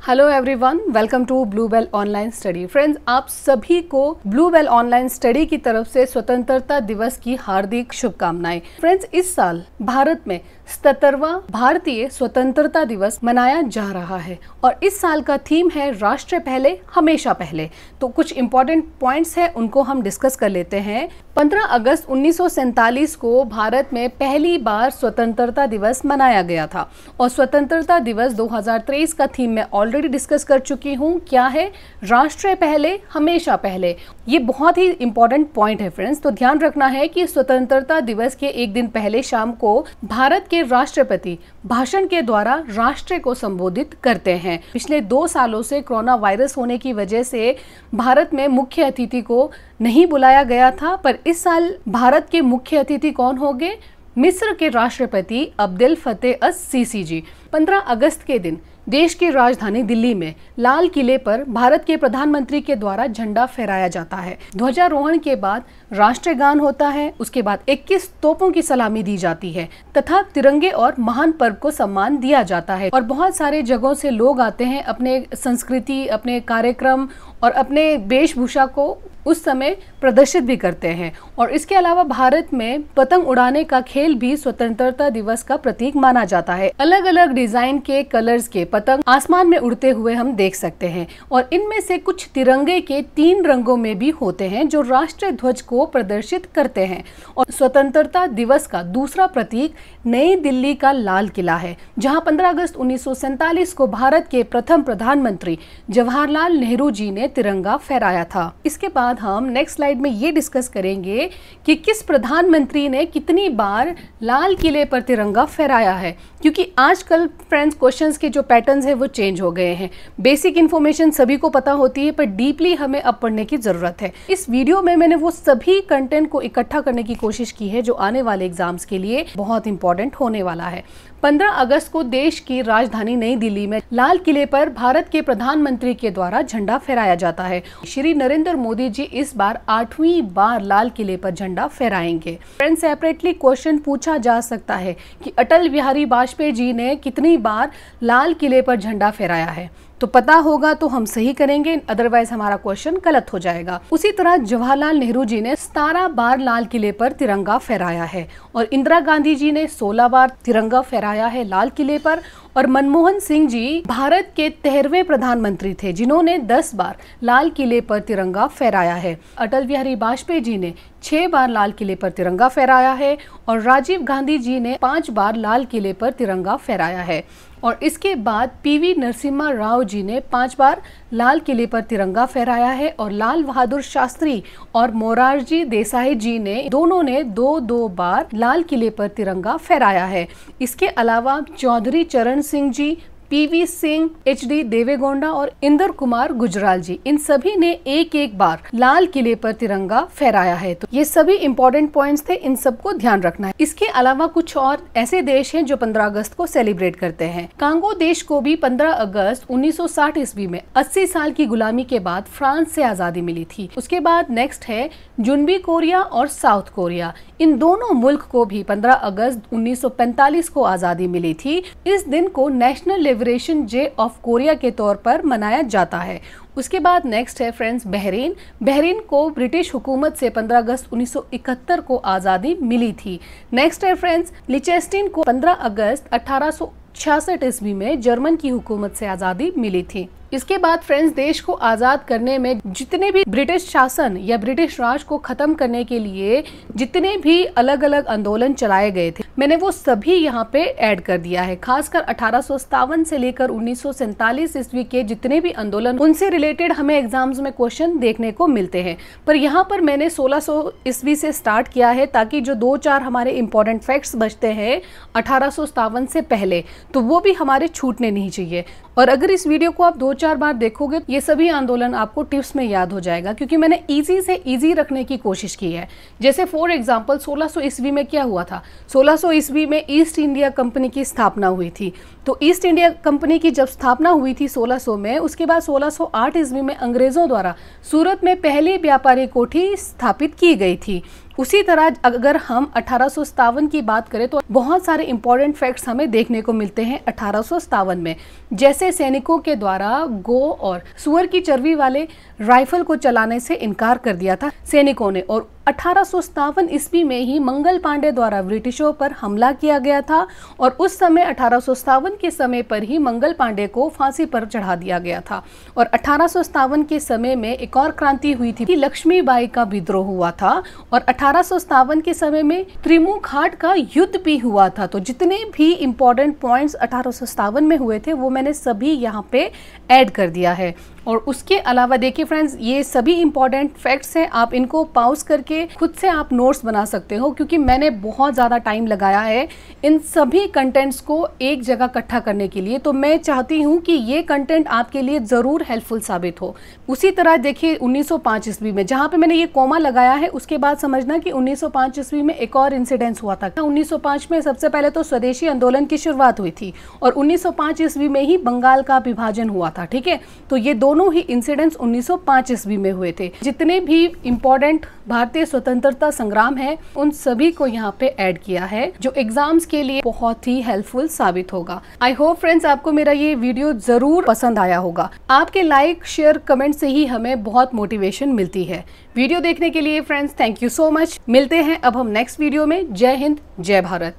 Hello everyone, welcome to Blue Bell online study. Friends, आप सभी को ब्लू बेल ऑनलाइन स्टडी की तरफ से स्वतंत्रता दिवस की हार्दिक शुभकामनाएं। फ्रेंड्स, इस साल भारत में 77वां भारतीय स्वतंत्रता दिवस मनाया जा रहा है और इस साल का थीम है राष्ट्र पहले हमेशा पहले। तो कुछ इंपॉर्टेंट पॉइंट्स हैं, उनको हम डिस्कस कर लेते हैं। 15 अगस्त 1947 को भारत में पहली बार स्वतंत्रता दिवस मनाया गया था और स्वतंत्रता दिवस 2023 का थीम मैं ऑलरेडी डिस्कस कर चुकी हूँ। क्या है? राष्ट्र पहले हमेशा पहले। ये बहुत ही इंपॉर्टेंट पॉइंट है फ्रेंड्स। तो ध्यान रखना है कि स्वतंत्रता दिवस के एक दिन पहले शाम को भारत के राष्ट्रपति भाषण के द्वारा राष्ट्र को संबोधित करते हैं। पिछले 2 सालों से कोरोना वायरस होने की वजह से भारत में मुख्य अतिथि को नहीं बुलाया गया था, पर इस साल भारत के मुख्य अतिथि कौन होंगे? मिस्र के राष्ट्रपति अब्देल फतेह अस सीसी जी। 15 अगस्त के दिन देश की राजधानी दिल्ली में लाल किले पर भारत के प्रधानमंत्री के द्वारा झंडा फहराया जाता है। ध्वजारोहण के बाद राष्ट्रगान होता है, उसके बाद 21 तोपों की सलामी दी जाती है तथा तिरंगे और महान पर्व को सम्मान दिया जाता है। और बहुत सारे जगहों से लोग आते हैं अपने संस्कृति, अपने कार्यक्रम और अपने वेशभूषा को उस समय प्रदर्शित भी करते हैं। और इसके अलावा भारत में पतंग उड़ाने का खेल भी स्वतंत्रता दिवस का प्रतीक माना जाता है। अलग अलग डिजाइन के कलर्स के पतंग आसमान में उड़ते हुए हम देख सकते हैं और इनमें से कुछ तिरंगे के 3 रंगों में भी होते हैं जो राष्ट्रीय ध्वज को प्रदर्शित करते हैं। और स्वतंत्रता दिवस का दूसरा प्रतीक नई दिल्ली का लाल किला है, जहां 15 अगस्त 1947 को भारत के प्रथम प्रधानमंत्री जवाहरलाल नेहरू जी ने तिरंगा फहराया था। इसके बाद हम नेक्स्ट स्लाइड में ये डिस्कस करेंगे कि किस प्रधानमंत्री ने कितनी बार लाल किले पर तिरंगा फहराया है, क्योंकि आजकल फ्रेंड्स क्वेश्चंस के जो पैटर्न्स हैं वो चेंज हो गए हैं। बेसिक इन्फॉर्मेशन सभी को पता होती है, पर डीपली हमें अब पढ़ने की जरूरत है। इस वीडियो में मैंने वो सभी कंटेंट को इकट्ठा करने की कोशिश की है जो आने वाले एग्जाम्स के लिए बहुत इंपॉर्टेंट होने वाला है। 15 अगस्त को देश की राजधानी नई दिल्ली में लाल किले पर भारत के प्रधानमंत्री के द्वारा झंडा फहराया जाता है। श्री नरेंद्र मोदी जी इस बार 8वीं बार लाल किले पर झंडा फहराएंगे। फ्रेंड्स, सेपरेटली क्वेश्चन पूछा जा सकता है कि अटल बिहारी वाजपेयी जी ने कितनी बार लाल किले पर झंडा फहराया है। तो पता होगा तो हम सही करेंगे, अदरवाइज हमारा क्वेश्चन गलत हो जाएगा। उसी तरह जवाहरलाल नेहरू जी ने 17 बार लाल किले पर तिरंगा फहराया है और इंदिरा गांधी जी ने 16 बार तिरंगा फहराया है लाल किले पर। और मनमोहन सिंह जी भारत के 13वें प्रधानमंत्री थे जिन्होंने 10 बार लाल किले पर तिरंगा फहराया है। अटल बिहारी वाजपेयी जी ने 6 बार लाल किले पर तिरंगा फहराया है और राजीव गांधी जी ने 5 बार लाल किले पर तिरंगा फहराया है। और इसके बाद पीवी नरसिम्हा राव जी ने 5 बार लाल किले पर तिरंगा फहराया है और लाल बहादुर शास्त्री और मोरारजी देसाई जी ने दोनों ने 2-2 बार लाल किले पर तिरंगा फहराया है। इसके अलावा चौधरी चरण सिंह जी, पीवी सिंह, एचडी देवेगौड़ा और इंदर कुमार गुजराल जी, इन सभी ने 1-1 बार लाल किले पर तिरंगा फहराया है। तो ये सभी इंपॉर्टेंट पॉइंट्स थे, इन सबको ध्यान रखना है। इसके अलावा कुछ और ऐसे देश हैं जो 15 अगस्त को सेलिब्रेट करते हैं। कांगो देश को भी 15 अगस्त 1960 ईस्वी में 80 साल की गुलामी के बाद फ्रांस से आजादी मिली थी। उसके बाद नेक्स्ट है जुनूबी कोरिया और साउथ कोरिया। इन दोनों मुल्क को भी 15 अगस्त 1945 को आजादी मिली थी। इस दिन को national liberation day of Korea के तौर पर मनाया जाता है। उसके बाद नेक्स्ट है फ्रेंड्स बहरीन। बहरीन को ब्रिटिश हुकूमत से 15 अगस्त 1971 को आज़ादी मिली थी। नेक्स्ट है फ्रेंड्स लिechtenstein को 15 अगस्त 1866 ईस्वी में जर्मन की हुकूमत से आज़ादी मिली थी। इसके बाद फ्रेंड्स देश को आज़ाद करने में जितने भी ब्रिटिश शासन या ब्रिटिश राज को खत्म करने के लिए जितने भी अलग अलग आंदोलन चलाए गए थे, मैंने वो सभी यहाँ पे ऐड कर दिया है। खासकर 1857 से लेकर 1947 ईस्वी के जितने भी आंदोलन, उनसे रिलेटेड हमें एग्जाम्स में क्वेश्चन देखने को मिलते हैं। पर यहाँ पर मैंने 1600 ईस्वी से स्टार्ट किया है ताकि जो 2-4 हमारे इंपॉर्टेंट फैक्ट्स बचते हैं 1857 से पहले, तो वो भी हमारे छूटने नहीं चाहिए। और अगर इस वीडियो को आप 2-4 बार देखोगे ये सभी आंदोलन आपको टिप्स में याद हो जाएगा, क्योंकि मैंने इजी से इजी रखने की कोशिश की है। जैसे फॉर एग्जांपल 1600 ईस्वी में क्या हुआ था? 1600 ईस्वी में ईस्ट इंडिया कंपनी की स्थापना हुई थी। तो ईस्ट इंडिया कंपनी की जब स्थापना हुई थी 1600 में, उसके बाद 1608 ईस्वी में अंग्रेजों द्वारा सूरत में पहली व्यापारी कोठी स्थापित की गई थी। उसी तरह अगर हम 1857 की बात करें तो बहुत सारे इंपॉर्टेंट फैक्ट्स हमें देखने को मिलते हैं 1857 में, जैसे सैनिकों के द्वारा गौ और सुअर की चर्बी वाले राइफल को चलाने से इनकार कर दिया था सैनिकों ने। और 1857 ईस्वी में ही मंगल पांडे द्वारा ब्रिटिशों पर हमला किया गया था और उस समय 1857 के समय पर ही मंगल पांडे को फांसी पर चढ़ा दिया गया था। और 1857 के समय में एक और क्रांति हुई थी कि लक्ष्मीबाई का विद्रोह हुआ था और 1857 के समय में त्रिमुख हाट का युद्ध भी हुआ था। तो जितने भी इंपॉर्टेंट पॉइंट्स 1857 में हुए थे वो मैंने सभी यहाँ पे ऐड कर दिया है। और उसके अलावा देखिए फ्रेंड्स, ये सभी इंपॉर्टेंट फैक्ट्स हैं, आप इनको पॉज करके खुद से आप नोट्स बना सकते हो, क्योंकि मैंने बहुत ज़्यादा टाइम लगाया है इन सभी कंटेंट्स को एक जगह इकट्ठा करने के लिए। तो मैं चाहती हूँ कि ये कंटेंट आपके लिए ज़रूर हेल्पफुल साबित हो। उसी तरह देखिए 1905 ईस्वी में, जहाँ पे मैंने ये कोमा लगाया है उसके बाद समझना कि 1905 ईस्वी में एक और इंसिडेंस हुआ था। 1905 में सबसे पहले तो स्वदेशी आंदोलन की शुरुआत हुई थी और 1905 ईस्वी में ही बंगाल का विभाजन हुआ था। ठीक है, तो ये दोनों ही इंसिडेंट्स 1905 ईस्वी में हुए थे। जितने भी इंपॉर्टेंट भारतीय स्वतंत्रता संग्राम है उन सभी को यहाँ पे ऐड किया है, जो एग्जाम्स के लिए बहुत ही हेल्पफुल साबित होगा। आई होप फ्रेंड्स आपको मेरा ये वीडियो जरूर पसंद आया होगा। आपके लाइक शेयर कमेंट से ही हमें बहुत मोटिवेशन मिलती है। वीडियो देखने के लिए friends thank you so much. मिलते हैं अब हम नेक्स्ट वीडियो में। जय हिंद, जय भारत।